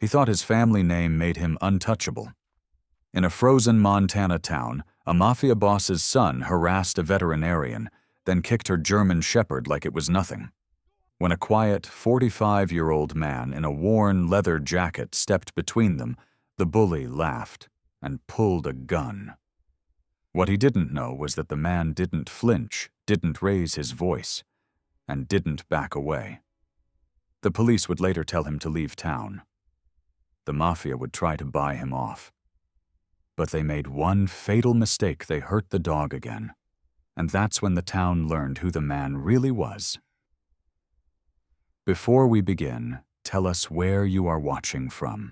He thought his family name made him untouchable. In a frozen Montana town, a Mafia boss's son harassed a veterinarian, then kicked her German shepherd like it was nothing. When a quiet, 45-year-old man in a worn leather jacket stepped between them, the bully laughed and pulled a gun. What he didn't know was that the man didn't flinch, didn't raise his voice, and didn't back away. The police would later tell him to leave town. The Mafia would try to buy him off. But they made one fatal mistake. They hurt the dog again. And that's when the town learned who the man really was. Before we begin, tell us where you are watching from.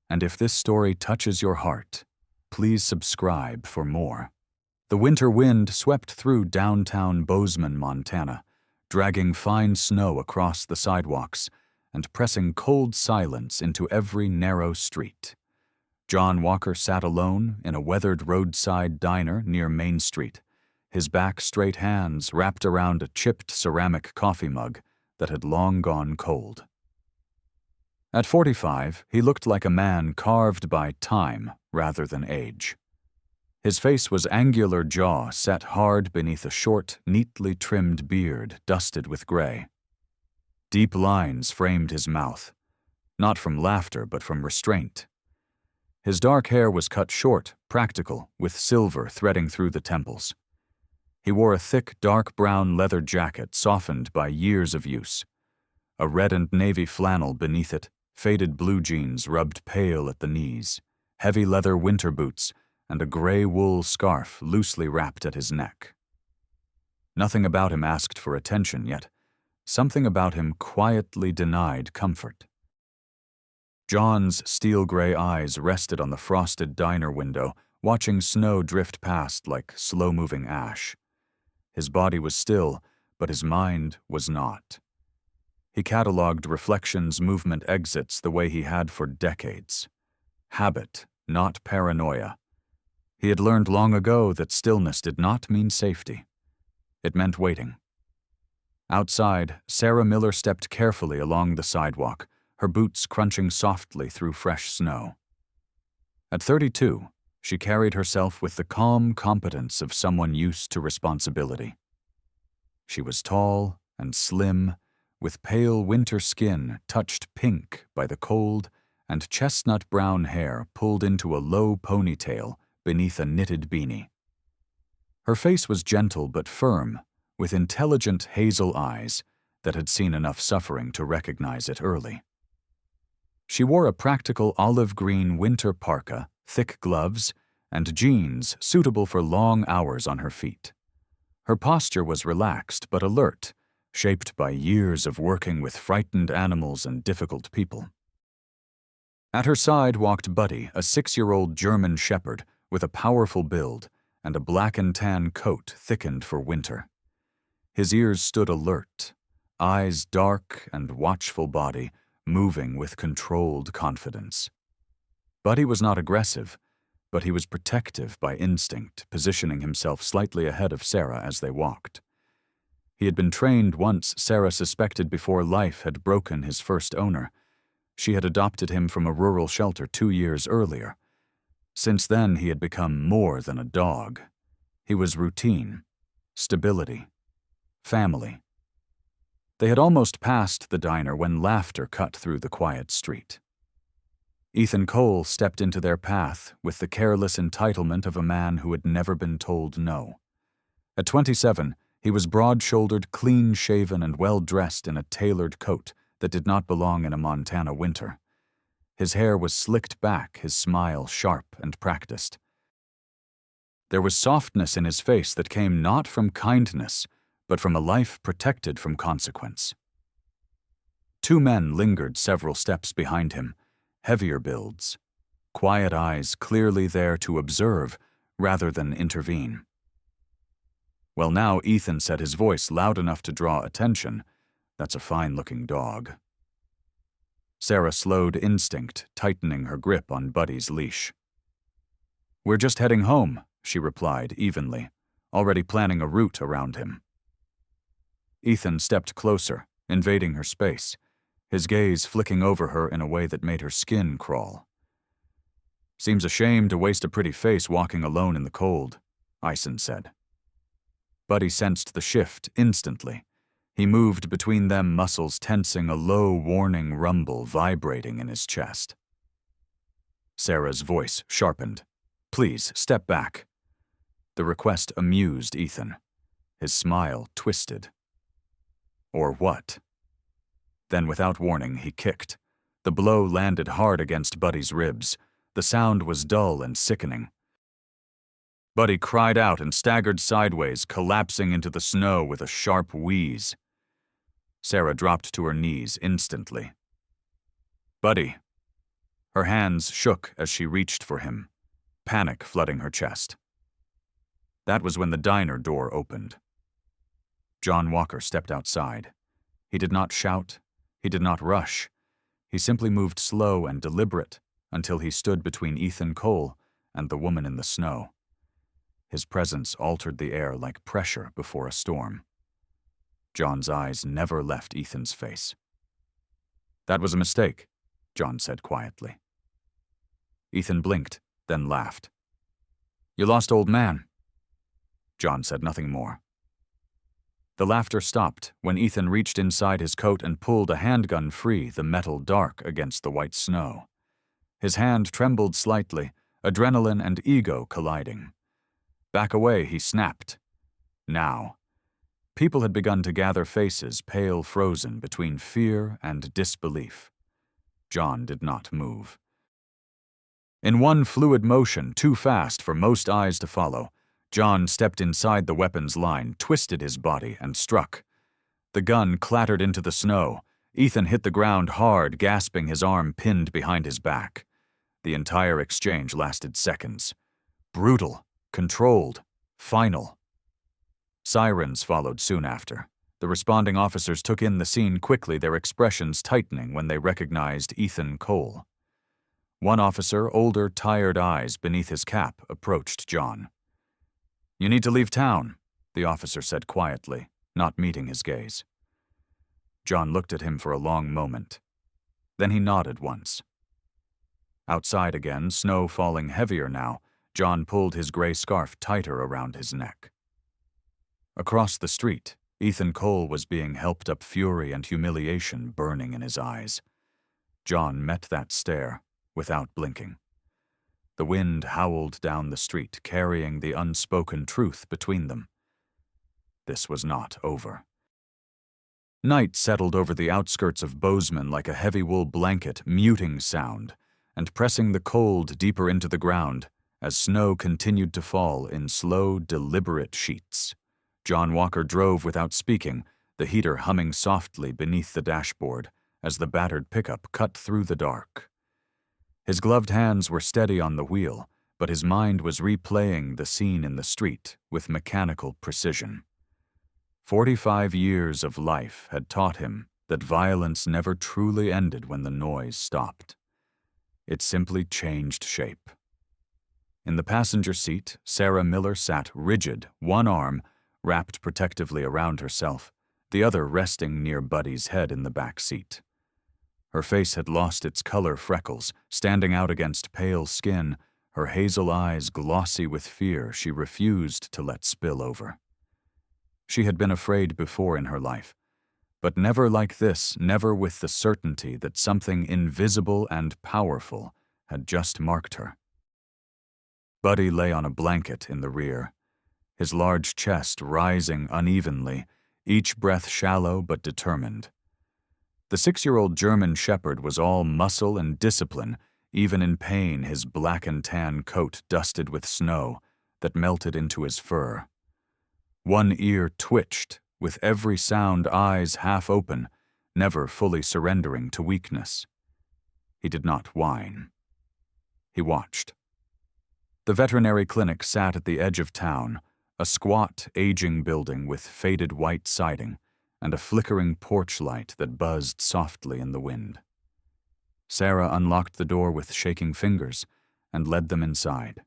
And if this story touches your heart, please subscribe for more. The winter wind swept through downtown Bozeman, Montana, dragging fine snow across the sidewalks and pressing cold silence into every narrow street. John Walker sat alone in a weathered roadside diner near Main Street, his back straight hands wrapped around a chipped ceramic coffee mug that had long gone cold. At 45, he looked like a man carved by time rather than age. His face was angular jaw set hard beneath a short, neatly trimmed beard dusted with gray. Deep lines framed his mouth, not from laughter but from restraint. His dark hair was cut short, practical, with silver threading through the temples. He wore a thick, dark brown leather jacket softened by years of use. A red and navy flannel beneath it, faded blue jeans rubbed pale at the knees, heavy leather winter boots, and a gray wool scarf loosely wrapped at his neck. Nothing about him asked for attention, yet something about him quietly denied comfort. John's steel-gray eyes rested on the frosted diner window, watching snow drift past like slow-moving ash. His body was still, but his mind was not. He cataloged reflections, movement, exits the way he had for decades. Habit, not paranoia. He had learned long ago that stillness did not mean safety. It meant waiting. Outside, Sarah Miller stepped carefully along the sidewalk, her boots crunching softly through fresh snow. At 32, she carried herself with the calm competence of someone used to responsibility. She was tall and slim, with pale winter skin touched pink by the cold and chestnut-brown hair pulled into a low ponytail beneath a knitted beanie. Her face was gentle but firm, with intelligent hazel eyes that had seen enough suffering to recognize it early. She wore a practical olive-green winter parka, thick gloves, and jeans suitable for long hours on her feet. Her posture was relaxed but alert, shaped by years of working with frightened animals and difficult people. At her side walked Buddy, a 6-year-old German shepherd with a powerful build and a black and tan coat thickened for winter. His ears stood alert, eyes dark and watchful body, moving with controlled confidence. Buddy was not aggressive, but he was protective by instinct, positioning himself slightly ahead of Sarah as they walked. He had been trained once Sarah suspected before life had broken his first owner. She had adopted him from a rural shelter 2 years earlier. Since then, he had become more than a dog. He was routine, stability, family. They had almost passed the diner when laughter cut through the quiet street. Ethan Cole stepped into their path with the careless entitlement of a man who had never been told no. At 27, he was broad-shouldered, clean-shaven, and well-dressed in a tailored coat that did not belong in a Montana winter. His hair was slicked back, his smile sharp and practiced. There was softness in his face that came not from kindness, but from a life protected from consequence. 2 men lingered several steps behind him, heavier builds, quiet eyes clearly there to observe rather than intervene. Well, now Ethan said, his voice loud enough to draw attention, "That's a fine-looking dog." Sarah slowed instinct, tightening her grip on Buddy's leash. "We're just heading home," she replied evenly, already planning a route around him. Ethan stepped closer, invading her space, his gaze flicking over her in a way that made her skin crawl. "Seems a shame to waste a pretty face walking alone in the cold," Ison said. Buddy sensed the shift instantly. He moved between them, muscles tensing, a low, warning rumble vibrating in his chest. Sarah's voice sharpened. "Please, step back." The request amused Ethan. His smile twisted. Or what? Then, without warning, he kicked. The blow landed hard against Buddy's ribs. The sound was dull and sickening. Buddy cried out and staggered sideways, collapsing into the snow with a sharp wheeze. Sarah dropped to her knees instantly. "Buddy." Her hands shook as she reached for him, panic flooding her chest. That was when the diner door opened. John Walker stepped outside. He did not shout. He did not rush. He simply moved slow and deliberate until he stood between Ethan Cole and the woman in the snow. His presence altered the air like pressure before a storm. John's eyes never left Ethan's face. "That was a mistake," John said quietly. Ethan blinked, then laughed. "You lost old man." John said nothing more. The laughter stopped when Ethan reached inside his coat and pulled a handgun free, the metal dark against the white snow. His hand trembled slightly, adrenaline and ego colliding. "Back away," he snapped. Now. People had begun to gather, faces pale frozen between fear and disbelief. John did not move. In one fluid motion, too fast for most eyes to follow, John stepped inside the weapon's line, twisted his body, and struck. The gun clattered into the snow. Ethan hit the ground hard, gasping, his arm pinned behind his back. The entire exchange lasted seconds. Brutal, controlled, final. Sirens followed soon after. The responding officers took in the scene quickly, their expressions tightening when they recognized Ethan Cole. One officer, older, tired eyes beneath his cap, approached John. "You need to leave town," the officer said quietly, not meeting his gaze. John looked at him for a long moment. Then he nodded once. Outside again, snow falling heavier now, John pulled his gray scarf tighter around his neck. Across the street, Ethan Cole was being helped up, fury and humiliation burning in his eyes. John met that stare without blinking. The wind howled down the street, carrying the unspoken truth between them. This was not over. Night settled over the outskirts of Bozeman like a heavy wool blanket, muting sound, and pressing the cold deeper into the ground as snow continued to fall in slow, deliberate sheets. John Walker drove without speaking, the heater humming softly beneath the dashboard as the battered pickup cut through the dark. His gloved hands were steady on the wheel, but his mind was replaying the scene in the street with mechanical precision. 45 years of life had taught him that violence never truly ended when the noise stopped. It simply changed shape. In the passenger seat, Sarah Miller sat rigid, one arm wrapped protectively around herself, the other resting near Buddy's head in the back seat. Her face had lost its color freckles, standing out against pale skin, her hazel eyes glossy with fear she refused to let spill over. She had been afraid before in her life, but never like this, never with the certainty that something invisible and powerful had just marked her. Buddy lay on a blanket in the rear, his large chest rising unevenly, each breath shallow but determined. The 6-year-old German shepherd was all muscle and discipline, even in pain, his black and tan coat dusted with snow that melted into his fur. One ear twitched, with every sound, eyes half open, never fully surrendering to weakness. He did not whine. He watched. The veterinary clinic sat at the edge of town, a squat, aging building with faded white siding and a flickering porch light that buzzed softly in the wind. Sarah unlocked the door with shaking fingers and led them inside.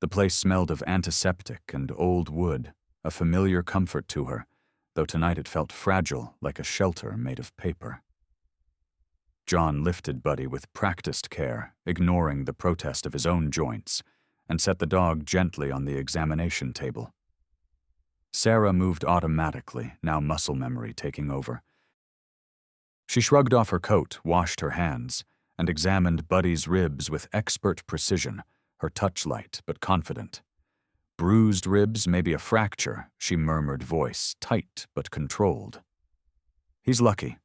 The place smelled of antiseptic and old wood, a familiar comfort to her, though tonight it felt fragile like a shelter made of paper. John lifted Buddy with practiced care, ignoring the protest of his own joints, and set the dog gently on the examination table. Sarah moved automatically, now muscle memory taking over. She shrugged off her coat, washed her hands, and examined Buddy's ribs with expert precision, her touch light but confident. Bruised ribs, maybe a fracture, she murmured, voice tight but controlled. He's lucky.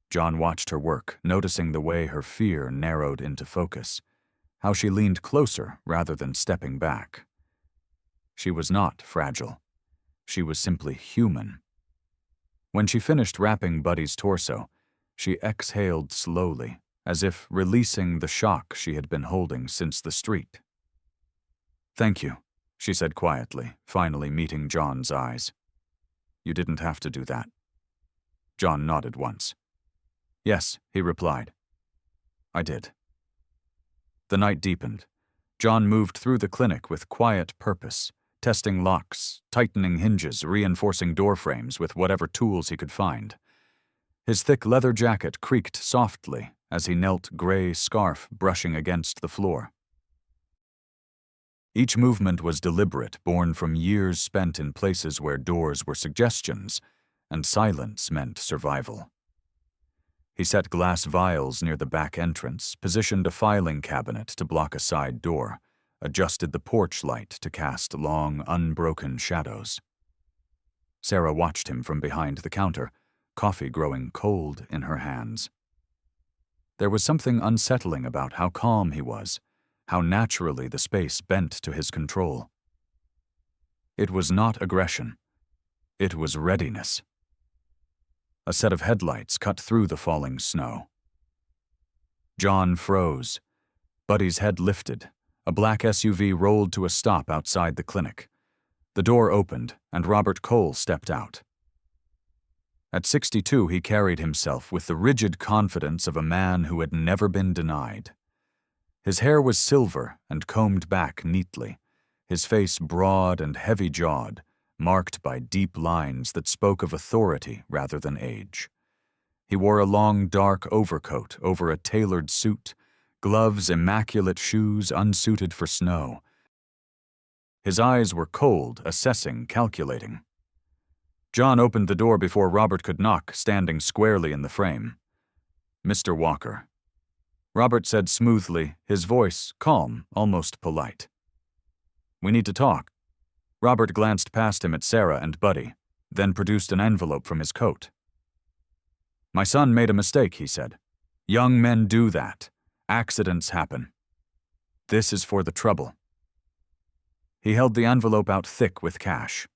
John watched her work, noticing the way her fear narrowed into focus, how she leaned closer rather than stepping back. She was not fragile. She was simply human. When she finished wrapping Buddy's torso, she exhaled slowly, as if releasing the shock she had been holding since the street. "Thank you," she said quietly, finally meeting John's eyes. "You didn't have to do that." John nodded once. "Yes," he replied. "I did." The night deepened. John moved through the clinic with quiet purpose, testing locks, tightening hinges, reinforcing door frames with whatever tools he could find. His thick leather jacket creaked softly as he knelt, gray scarf brushing against the floor. Each movement was deliberate, born from years spent in places where doors were suggestions and silence meant survival. He set glass vials near the back entrance, positioned a filing cabinet to block a side door, adjusted the porch light to cast long, unbroken shadows. Sarah watched him from behind the counter, coffee growing cold in her hands. There was something unsettling about how calm he was, how naturally the space bent to his control. It was not aggression. It was readiness. A set of headlights cut through the falling snow. John froze. Buddy's head lifted. A black SUV rolled to a stop outside the clinic. The door opened, and Robert Cole stepped out. At 62, he carried himself with the rigid confidence of a man who had never been denied. His hair was silver and combed back neatly, his face broad and heavy-jawed, marked by deep lines that spoke of authority rather than age. He wore a long, dark overcoat over a tailored suit, gloves, immaculate shoes unsuited for snow. His eyes were cold, assessing, calculating. John opened the door before Robert could knock, standing squarely in the frame. "Mr. Walker." Robert said smoothly, his voice calm, almost polite. "We need to talk." Robert glanced past him at Sarah and Buddy, then produced an envelope from his coat. "My son made a mistake," he said. "Young men do that. Accidents happen. This is for the trouble." He held the envelope out thick with cash.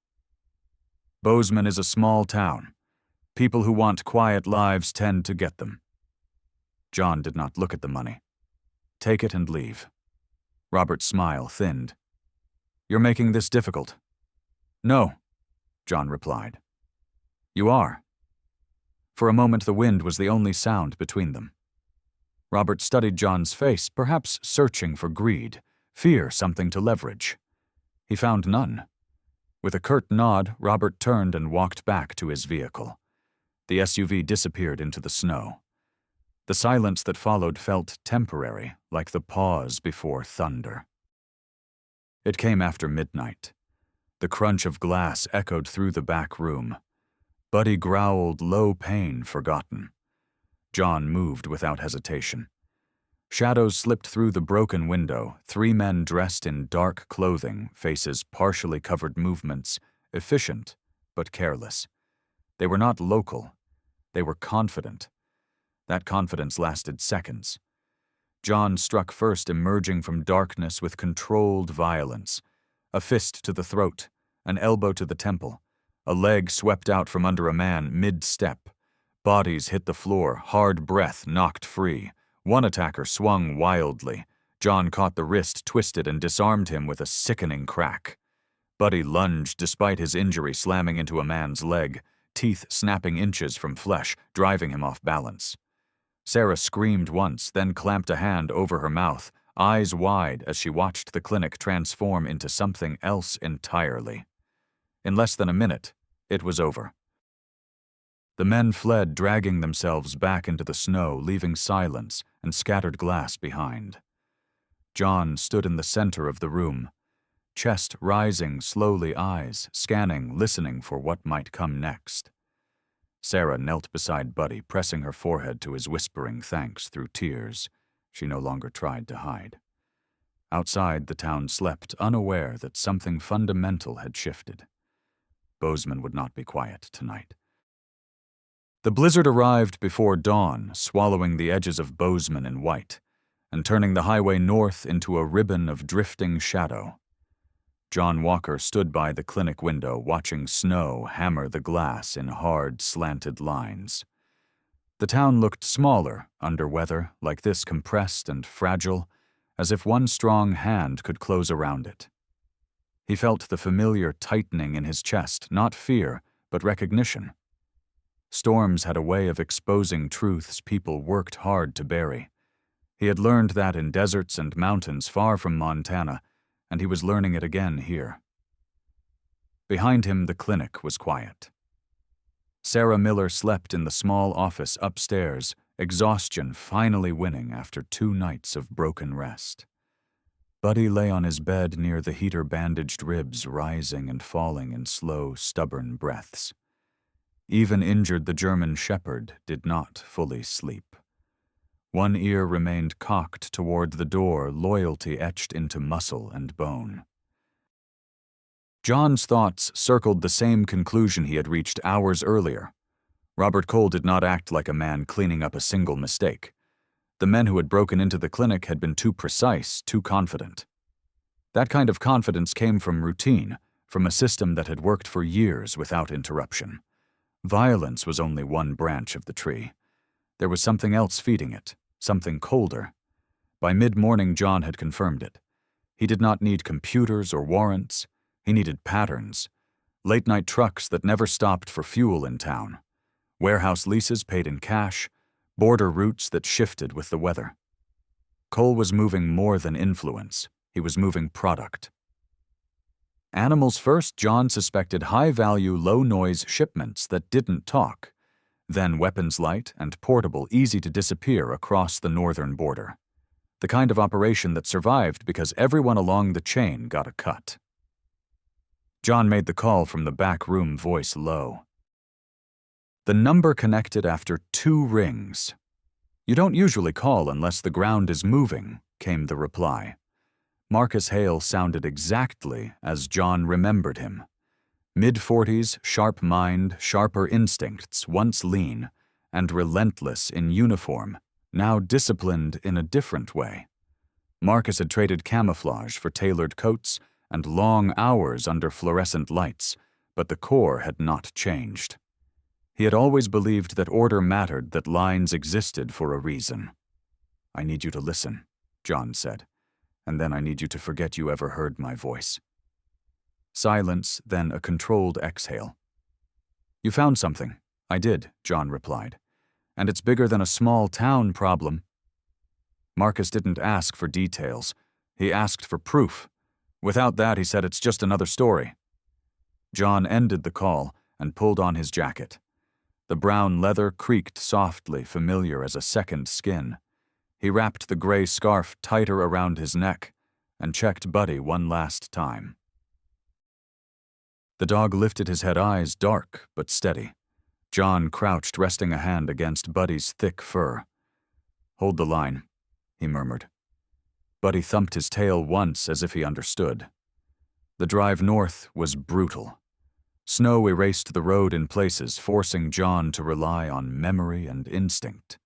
"Bozeman is a small town. People who want quiet lives tend to get them." John did not look at the money. "Take it and leave." Robert's smile thinned. "You're making this difficult." "No," John replied. "You are." For a moment the wind was the only sound between them. Robert studied John's face, perhaps searching for greed, fear, something to leverage. He found none. With a curt nod, Robert turned and walked back to his vehicle. The SUV disappeared into the snow. The silence that followed felt temporary, like the pause before thunder. It came after midnight. The crunch of glass echoed through the back room. Buddy growled, low pain forgotten. John moved without hesitation. Shadows slipped through the broken window, 3 men dressed in dark clothing, faces partially covered movements, efficient but careless. They were not local. They were confident. That confidence lasted seconds. John struck first, emerging from darkness with controlled violence. A fist to the throat, an elbow to the temple, a leg swept out from under a man mid-step. Bodies hit the floor, hard breath knocked free. One attacker swung wildly. John caught the wrist, twisted, and disarmed him with a sickening crack. Buddy lunged despite his injury, slamming into a man's leg, teeth snapping inches from flesh, driving him off balance. Sarah screamed once, then clamped a hand over her mouth, eyes wide as she watched the clinic transform into something else entirely. In less than a minute, it was over. The men fled, dragging themselves back into the snow, leaving silence and scattered glass behind. John stood in the center of the room, chest rising slowly, eyes scanning, listening for what might come next. Sarah knelt beside Buddy, pressing her forehead to his, whispering thanks through tears she no longer tried to hide. Outside, the town slept, unaware that something fundamental had shifted. Bozeman would not be quiet tonight. The blizzard arrived before dawn, swallowing the edges of Bozeman in white, and turning the highway north into a ribbon of drifting shadow. John Walker stood by the clinic window, watching snow hammer the glass in hard, slanted lines. The town looked smaller under weather like this, compressed and fragile, as if one strong hand could close around it. He felt the familiar tightening in his chest, not fear, but recognition. Storms had a way of exposing truths people worked hard to bury. He had learned that in deserts and mountains far from Montana, and he was learning it again here. Behind him, the clinic was quiet. Sarah Miller slept in the small office upstairs, exhaustion finally winning after 2 nights of broken rest. Buddy lay on his bed near the heater-bandaged ribs, rising and falling in slow, stubborn breaths. Even injured, the German shepherd did not fully sleep. One ear remained cocked toward the door, loyalty etched into muscle and bone. John's thoughts circled the same conclusion he had reached hours earlier. Robert Cole did not act like a man cleaning up a single mistake. The men who had broken into the clinic had been too precise, too confident. That kind of confidence came from routine, from a system that had worked for years without interruption. Violence was only one branch of the tree. There was something else feeding it, something colder. By mid-morning, John had confirmed it. He did not need computers or warrants. He needed patterns. Late-night trucks that never stopped for fuel in town. Warehouse leases paid in cash. Border routes that shifted with the weather. Cole was moving more than influence. He was moving product. Animals first, John suspected high-value, low-noise shipments that didn't talk. Then weapons light and portable, easy to disappear across the northern border. The kind of operation that survived because everyone along the chain got a cut. John made the call from the back room, voice low. The number connected after 2 rings. "You don't usually call unless the ground is moving," came the reply. Marcus Hale sounded exactly as John remembered him. Mid-40s, sharp mind, sharper instincts, once lean, and relentless in uniform, now disciplined in a different way. Marcus had traded camouflage for tailored coats and long hours under fluorescent lights, but the core had not changed. He had always believed that order mattered, that lines existed for a reason. "I need you to listen," John said, "and then I need you to forget you ever heard my voice." Silence, then a controlled exhale. "You found something." "I did," John replied. "And it's bigger than a small town problem." Marcus didn't ask for details. He asked for proof. Without that, he said, it's just another story. John ended the call and pulled on his jacket. The brown leather creaked softly, familiar as a second skin. He wrapped the gray scarf tighter around his neck and checked Buddy one last time. The dog lifted his head, eyes dark but steady. John crouched, resting a hand against Buddy's thick fur. "Hold the line," he murmured. Buddy thumped his tail once as if he understood. The drive north was brutal. Snow erased the road in places, forcing John to rely on memory and instinct.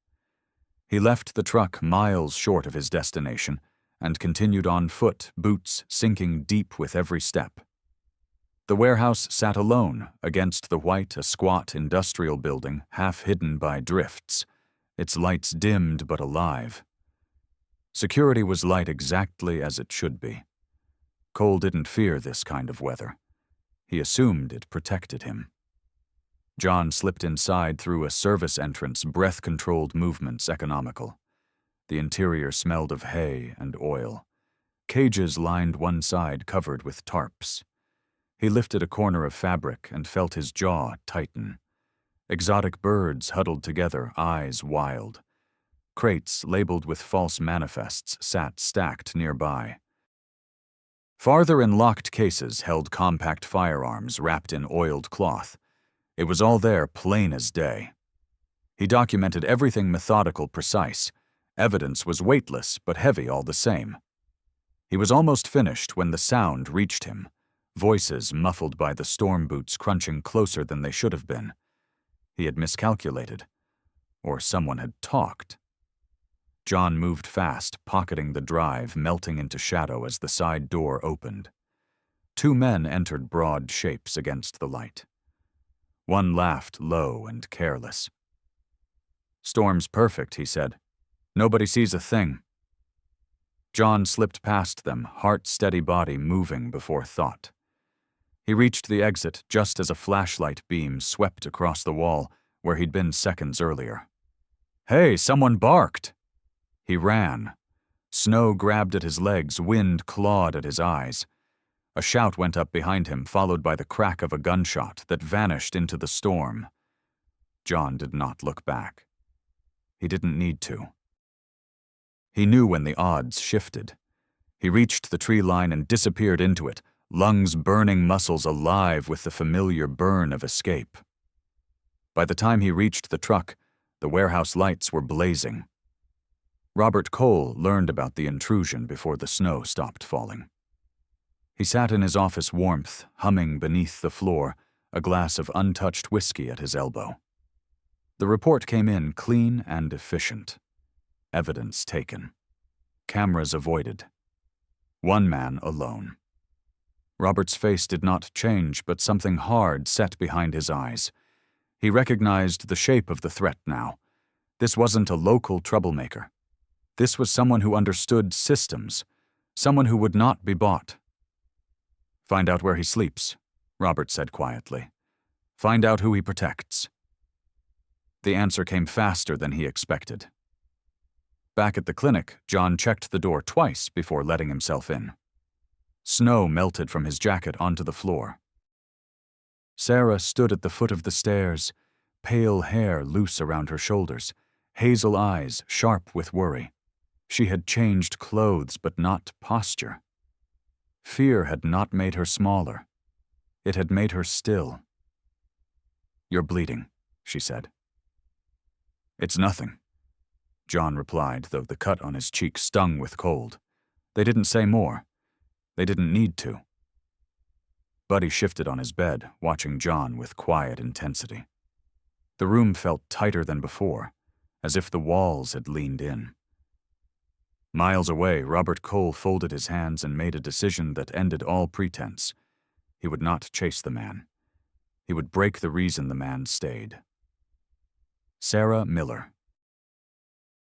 He left the truck miles short of his destination and continued on foot, boots sinking deep with every step. The warehouse sat alone against the white, a squat industrial building, half hidden by drifts, its lights dimmed but alive. Security was light exactly as it should be. Cole didn't fear this kind of weather. He assumed it protected him. John slipped inside through a service entrance, breath-controlled movements economical. The interior smelled of hay and oil. Cages lined one side, covered with tarps. He lifted a corner of fabric and felt his jaw tighten. Exotic birds huddled together, eyes wild. Crates labeled with false manifests sat stacked nearby. Farther in locked cases held compact firearms wrapped in oiled cloth. It was all there, plain as day. He documented everything methodical, precise. Evidence was weightless, but heavy all the same. He was almost finished when the sound reached him, voices muffled by the storm boots crunching closer than they should have been. He had miscalculated, or someone had talked. John moved fast, pocketing the drive, melting into shadow as the side door opened. Two men entered, broad shapes against the light. One laughed low and careless. "Storm's perfect," he said. "Nobody sees a thing." John slipped past them, heart-steady body moving before thought. He reached the exit just as a flashlight beam swept across the wall where he'd been seconds earlier. "Hey, someone barked!" He ran. Snow grabbed at his legs, wind clawed at his eyes. A shout went up behind him, followed by the crack of a gunshot that vanished into the storm. John did not look back. He didn't need to. He knew when the odds shifted. He reached the tree line and disappeared into it, lungs burning, muscles alive with the familiar burn of escape. By the time he reached the truck, the warehouse lights were blazing. Robert Cole learned about the intrusion before the snow stopped falling. He sat in his office warmth, humming beneath the floor, a glass of untouched whiskey at his elbow. The report came in clean and efficient. Evidence taken. Cameras avoided. One man alone. Robert's face did not change, but something hard set behind his eyes. He recognized the shape of the threat now. This wasn't a local troublemaker. This was someone who understood systems, someone who would not be bought. "Find out where he sleeps," Robert said quietly. "Find out who he protects." The answer came faster than he expected. Back at the clinic, John checked the door twice before letting himself in. Snow melted from his jacket onto the floor. Sarah stood at the foot of the stairs, pale hair loose around her shoulders, hazel eyes sharp with worry. She had changed clothes, but not posture. Fear had not made her smaller. It had made her still. "You're bleeding," she said. "It's nothing," John replied, though the cut on his cheek stung with cold. They didn't say more. They didn't need to. Buddy shifted on his bed, watching John with quiet intensity. The room felt tighter than before, as if the walls had leaned in. Miles away, Robert Cole folded his hands and made a decision that ended all pretense. He would not chase the man. He would break the reason the man stayed. Sarah Miller.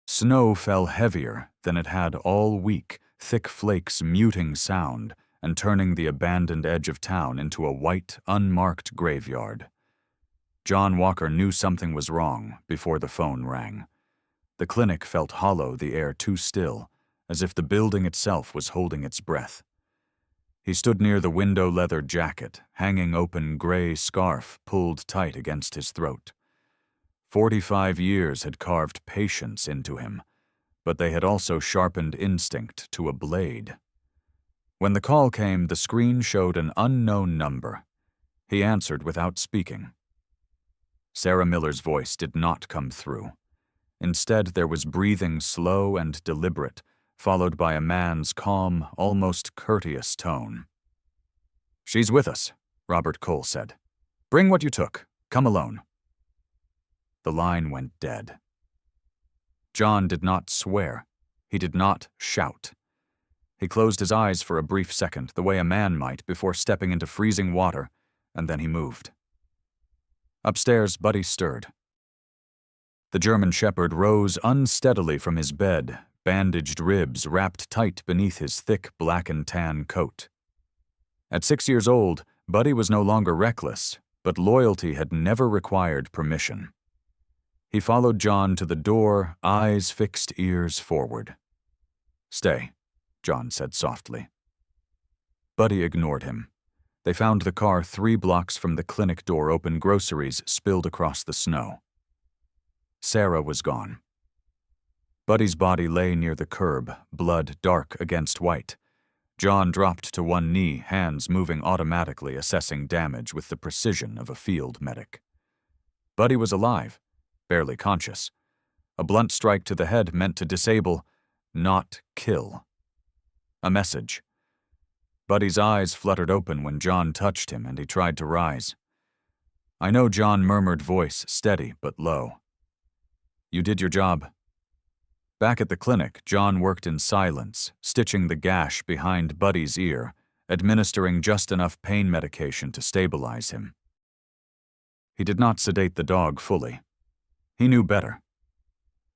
Snow fell heavier than it had all week, thick flakes muting sound and turning the abandoned edge of town into a white, unmarked graveyard. John Walker knew something was wrong before the phone rang. The clinic felt hollow, the air too still, as if the building itself was holding its breath. He stood near the window leather jacket, hanging open gray scarf pulled tight against his throat. 45 years had carved patience into him, but they had also sharpened instinct to a blade. When the call came, the screen showed an unknown number. He answered without speaking. Sarah Miller's voice did not come through. Instead, there was breathing slow and deliberate, followed by a man's calm, almost courteous tone. "She's with us," Robert Cole said. "Bring what you took. Come alone." The line went dead. John did not swear. He did not shout. He closed his eyes for a brief second, the way a man might before stepping into freezing water, and then he moved. Upstairs, Buddy stirred. The German Shepherd rose unsteadily from his bed, bandaged ribs wrapped tight beneath his thick black and tan coat. At 6 years old, Buddy was no longer reckless, but loyalty had never required permission. He followed John to the door, eyes fixed, ears forward. "Stay," John said softly. Buddy ignored him. They found the car 3 blocks from the clinic door open, groceries spilled across the snow. Sarah was gone. Buddy's body lay near the curb, blood dark against white. John dropped to one knee, hands moving automatically, assessing damage with the precision of a field medic. Buddy was alive, barely conscious. A blunt strike to the head meant to disable, not kill. A message. Buddy's eyes fluttered open when John touched him and he tried to rise. "I know," John murmured, voice steady but low. "You did your job." Back at the clinic, John worked in silence, stitching the gash behind Buddy's ear, administering just enough pain medication to stabilize him. He did not sedate the dog fully. He knew better.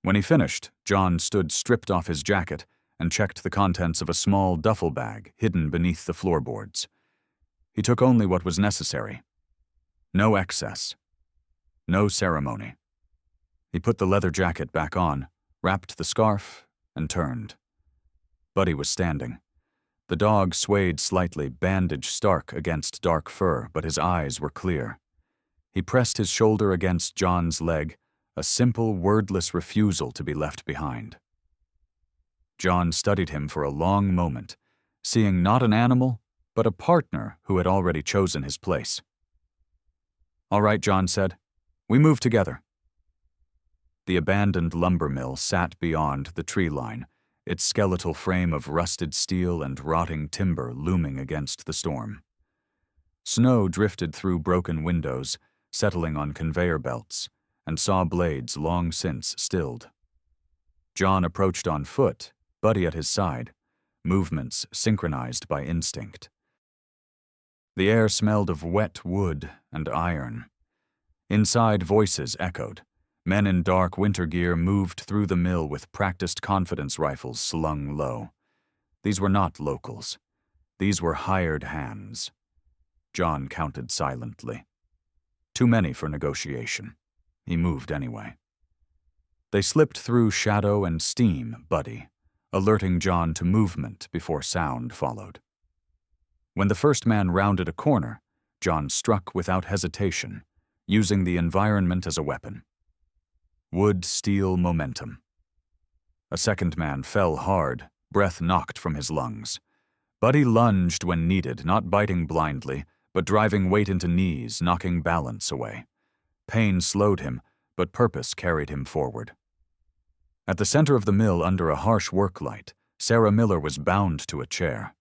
When he finished, John stood stripped off his jacket and checked the contents of a small duffel bag hidden beneath the floorboards. He took only what was necessary. No excess. No ceremony. He put the leather jacket back on, wrapped the scarf, and turned. Buddy was standing. The dog swayed slightly, bandage stark against dark fur, but his eyes were clear. He pressed his shoulder against John's leg, a simple, wordless refusal to be left behind. John studied him for a long moment, seeing not an animal, but a partner who had already chosen his place. "All right," John said. "We move together." The abandoned lumber mill sat beyond the tree line, its skeletal frame of rusted steel and rotting timber looming against the storm. Snow drifted through broken windows, settling on conveyor belts, and saw blades long since stilled. John approached on foot, Buddy at his side, movements synchronized by instinct. The air smelled of wet wood and iron. Inside, voices echoed. Men in dark winter gear moved through the mill with practiced confidence rifles slung low. These were not locals. These were hired hands. John counted silently. Too many for negotiation. He moved anyway. They slipped through shadow and steam, Buddy, alerting John to movement before sound followed. When the first man rounded a corner, John struck without hesitation, using the environment as a weapon. Wood-steel momentum. A second man fell hard, breath knocked from his lungs. Buddy lunged when needed, not biting blindly, but driving weight into knees, knocking balance away. Pain slowed him, but purpose carried him forward. At the center of the mill, under a harsh work light, Sarah Miller was bound to a chair.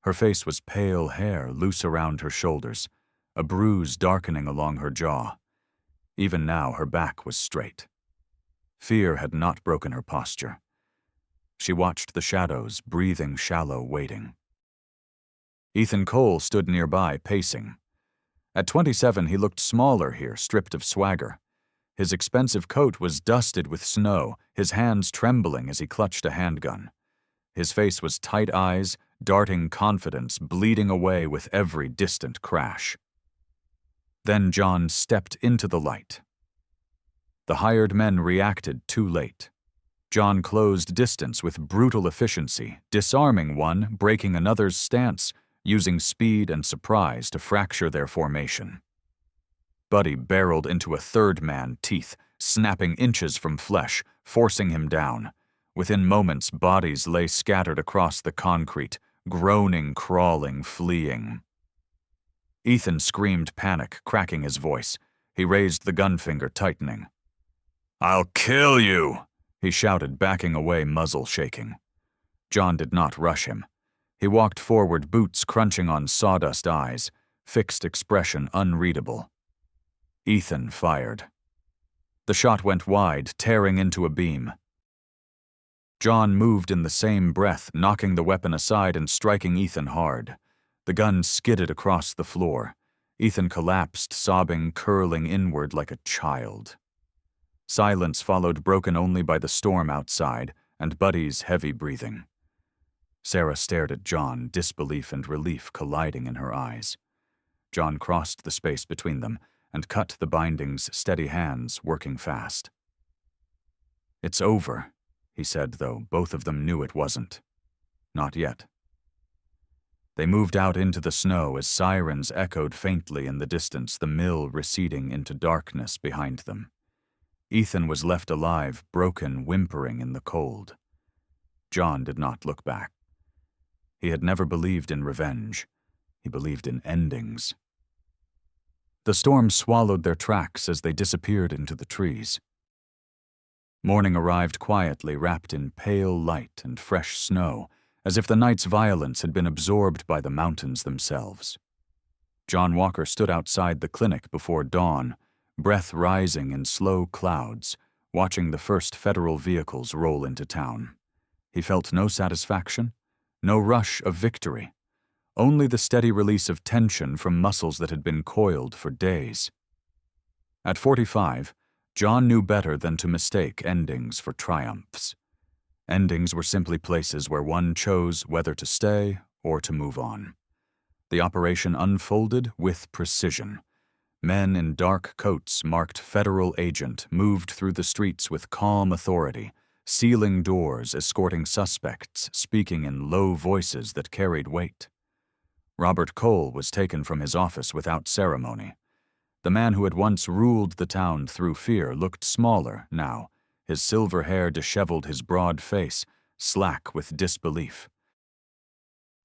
Her face was pale hair loose around her shoulders, a bruise darkening along her jaw. Even now, her back was straight. Fear had not broken her posture. She watched the shadows, breathing shallow, waiting. Ethan Cole stood nearby, pacing. At 27, he looked smaller here, stripped of swagger. His expensive coat was dusted with snow, his hands trembling as he clutched a handgun. His face was tight eyes, darting confidence, bleeding away with every distant crash. Then John stepped into the light. The hired men reacted too late. John closed distance with brutal efficiency, disarming one, breaking another's stance, using speed and surprise to fracture their formation. Buddy barreled into a third man, teeth snapping inches from flesh, forcing him down. Within moments, bodies lay scattered across the concrete, groaning, crawling, fleeing. Ethan screamed panic, cracking his voice. He raised the gun finger, tightening. "I'll kill you," he shouted, backing away, muzzle shaking. John did not rush him. He walked forward, boots crunching on sawdust eyes, fixed expression unreadable. Ethan fired. The shot went wide, tearing into a beam. John moved in the same breath, knocking the weapon aside and striking Ethan hard. The gun skidded across the floor. Ethan collapsed, sobbing, curling inward like a child. Silence followed, broken only by the storm outside and Buddy's heavy breathing. Sarah stared at John, disbelief and relief colliding in her eyes. John crossed the space between them and cut the bindings, steady hands working fast. "It's over," he said, though both of them knew it wasn't. Not yet. They moved out into the snow as sirens echoed faintly in the distance, the mill receding into darkness behind them. Ethan was left alive, broken, whimpering in the cold. John did not look back. He had never believed in revenge. He believed in endings. The storm swallowed their tracks as they disappeared into the trees. Morning arrived quietly, wrapped in pale light and fresh snow, as if the night's violence had been absorbed by the mountains themselves. John Walker stood outside the clinic before dawn, breath rising in slow clouds, watching the first federal vehicles roll into town. He felt no satisfaction, no rush of victory, only the steady release of tension from muscles that had been coiled for days. At 45, John knew better than to mistake endings for triumphs. Endings were simply places where one chose whether to stay or to move on. The operation unfolded with precision. Men in dark coats marked federal agent moved through the streets with calm authority, sealing doors, escorting suspects, speaking in low voices that carried weight. Robert Cole was taken from his office without ceremony. The man who had once ruled the town through fear looked smaller now, his silver hair disheveled, his broad face slack with disbelief.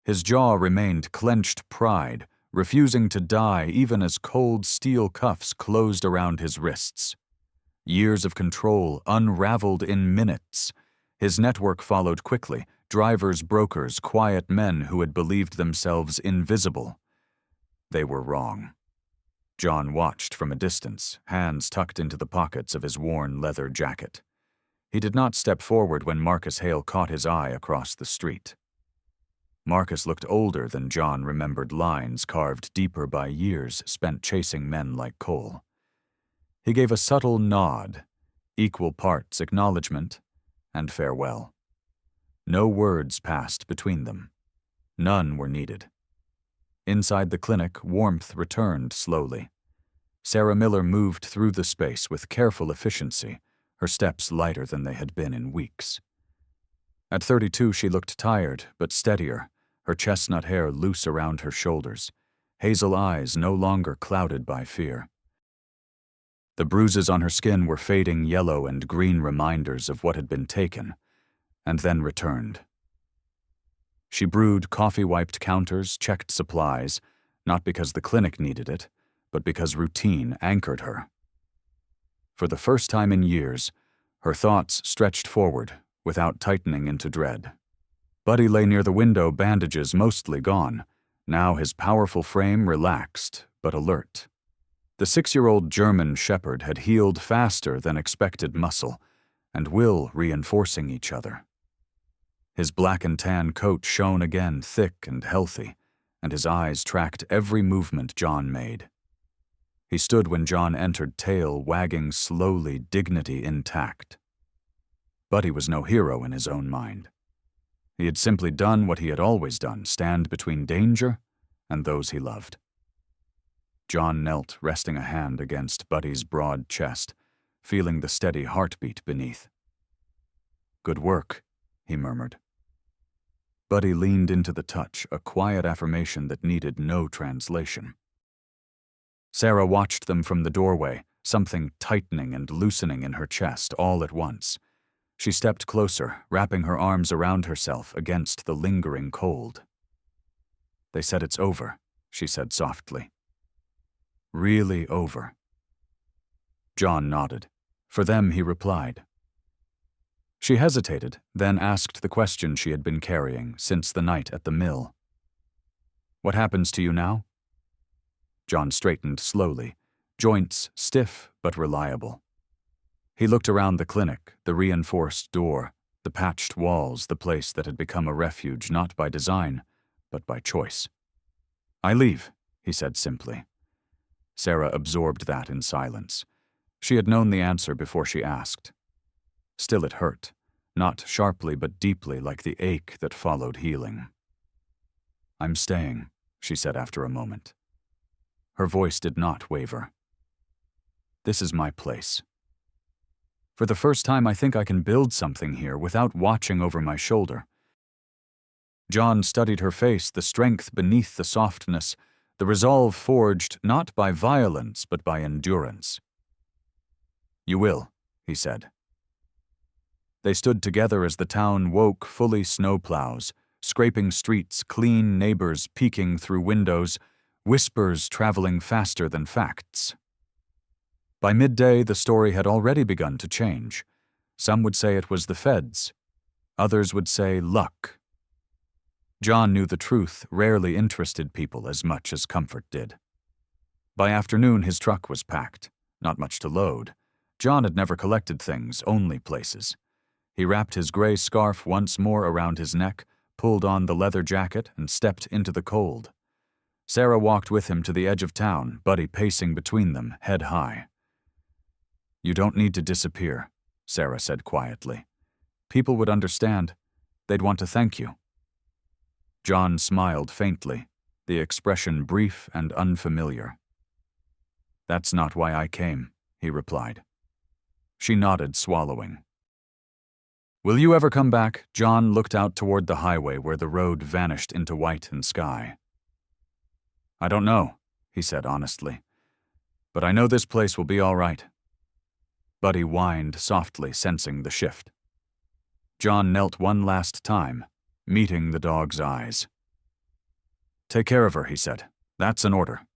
His jaw remained clenched pride, refusing to die even as cold steel cuffs closed around his wrists. Years of control unraveled in minutes. His network followed quickly, drivers, brokers, quiet men who had believed themselves invisible. They were wrong. John watched from a distance, hands tucked into the pockets of his worn leather jacket. He did not step forward when Marcus Hale caught his eye across the street. Marcus looked older than John remembered, lines carved deeper by years spent chasing men like Cole. He gave a subtle nod, equal parts acknowledgement and farewell. No words passed between them. None were needed. Inside the clinic, warmth returned slowly. Sarah Miller moved through the space with careful efficiency, her steps lighter than they had been in weeks. At 32, she looked tired but steadier, her chestnut hair loose around her shoulders, hazel eyes no longer clouded by fear. The bruises on her skin were fading yellow and green reminders of what had been taken, and then returned. She brewed coffee-wiped counters, checked supplies, not because the clinic needed it, but because routine anchored her. For the first time in years, her thoughts stretched forward without tightening into dread. Buddy lay near the window, bandages mostly gone. Now his powerful frame relaxed, but alert. The 6-year-old German shepherd had healed faster than expected muscle, and will reinforcing each other. His black and tan coat shone again, thick and healthy, and his eyes tracked every movement John made. He stood when John entered, tail wagging slowly, dignity intact. Buddy was no hero in his own mind. He had simply done what he had always done, stand between danger and those he loved. John knelt, resting a hand against Buddy's broad chest, feeling the steady heartbeat beneath. "Good work," he murmured. Buddy leaned into the touch, a quiet affirmation that needed no translation. Sarah watched them from the doorway, something tightening and loosening in her chest all at once. She stepped closer, wrapping her arms around herself against the lingering cold. "They said it's over," she said softly. "Really over." John nodded. "For them," he replied. She hesitated, then asked the question she had been carrying since the night at the mill. "What happens to you now?" John straightened slowly, joints stiff but reliable. He looked around the clinic, the reinforced door, the patched walls, the place that had become a refuge not by design, but by choice. "I leave," he said simply. Sarah absorbed that in silence. She had known the answer before she asked. Still it hurt, not sharply but deeply like the ache that followed healing. "I'm staying," she said after a moment. Her voice did not waver. "This is my place. For the first time, I think I can build something here without watching over my shoulder. John studied her face, the strength beneath the softness, the resolve forged not by violence but by endurance. "You will," he said. They stood together as the town woke, fully snowplows, scraping streets, clean neighbors peeking through windows, whispers traveling faster than facts. By midday, the story had already begun to change. Some would say it was the feds. Others would say luck. John knew the truth rarely interested people as much as comfort did. By afternoon, his truck was packed. Not much to load. John had never collected things, only places. He wrapped his gray scarf once more around his neck, pulled on the leather jacket, and stepped into the cold. Sarah walked with him to the edge of town, Buddy pacing between them, head high. "You don't need to disappear," Sarah said quietly. "People would understand. They'd want to thank you." John smiled faintly, the expression brief and unfamiliar. "That's not why I came," he replied. She nodded, swallowing. "Will you ever come back?" John looked out toward the highway where the road vanished into white and sky. "I don't know," he said honestly. "But I know this place will be all right." Buddy whined softly, sensing the shift. John knelt one last time, meeting the dog's eyes. "Take care of her," he said. "That's an order."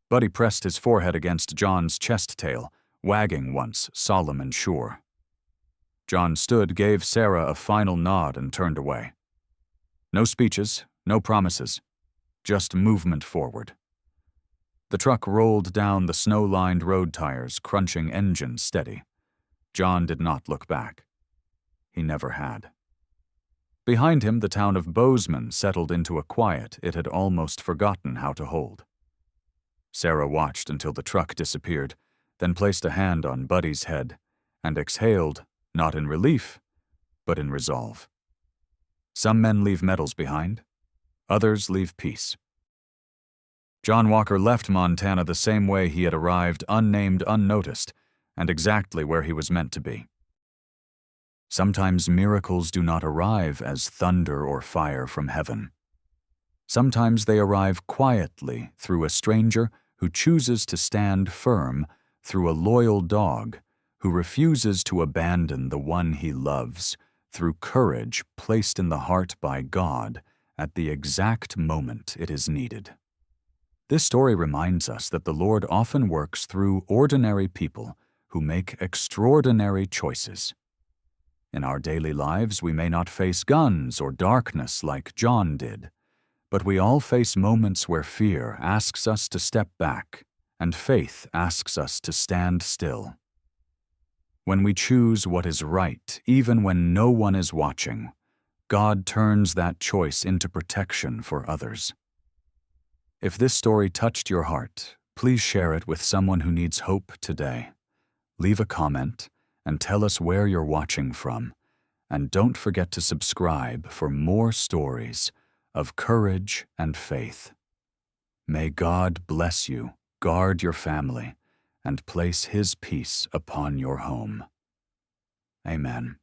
Buddy pressed his forehead against John's chest tail, wagging once, solemn and sure. John stood, gave Sarah a final nod, and turned away. No speeches, no promises, just movement forward. The truck rolled down the snow-lined road tires, crunching engine steady. John did not look back. He never had. Behind him, the town of Bozeman settled into a quiet it had almost forgotten how to hold. Sarah watched until the truck disappeared, then placed a hand on Buddy's head, and exhaled, not in relief, but in resolve. Some men leave medals behind, others leave peace. John Walker left Montana the same way he had arrived, unnamed, unnoticed, and exactly where he was meant to be. Sometimes miracles do not arrive as thunder or fire from heaven. Sometimes they arrive quietly through a stranger who chooses to stand firm, through a loyal dog who refuses to abandon the one he loves, through courage placed in the heart by God at the exact moment it is needed. This story reminds us that the Lord often works through ordinary people who make extraordinary choices. In our daily lives, we may not face guns or darkness like John did, but we all face moments where fear asks us to step back and faith asks us to stand still. When we choose what is right, even when no one is watching, God turns that choice into protection for others. If this story touched your heart, please share it with someone who needs hope today. Leave a comment and tell us where you're watching from. And don't forget to subscribe for more stories of courage and faith. May God bless you, guard your family, and place His peace upon your home. Amen.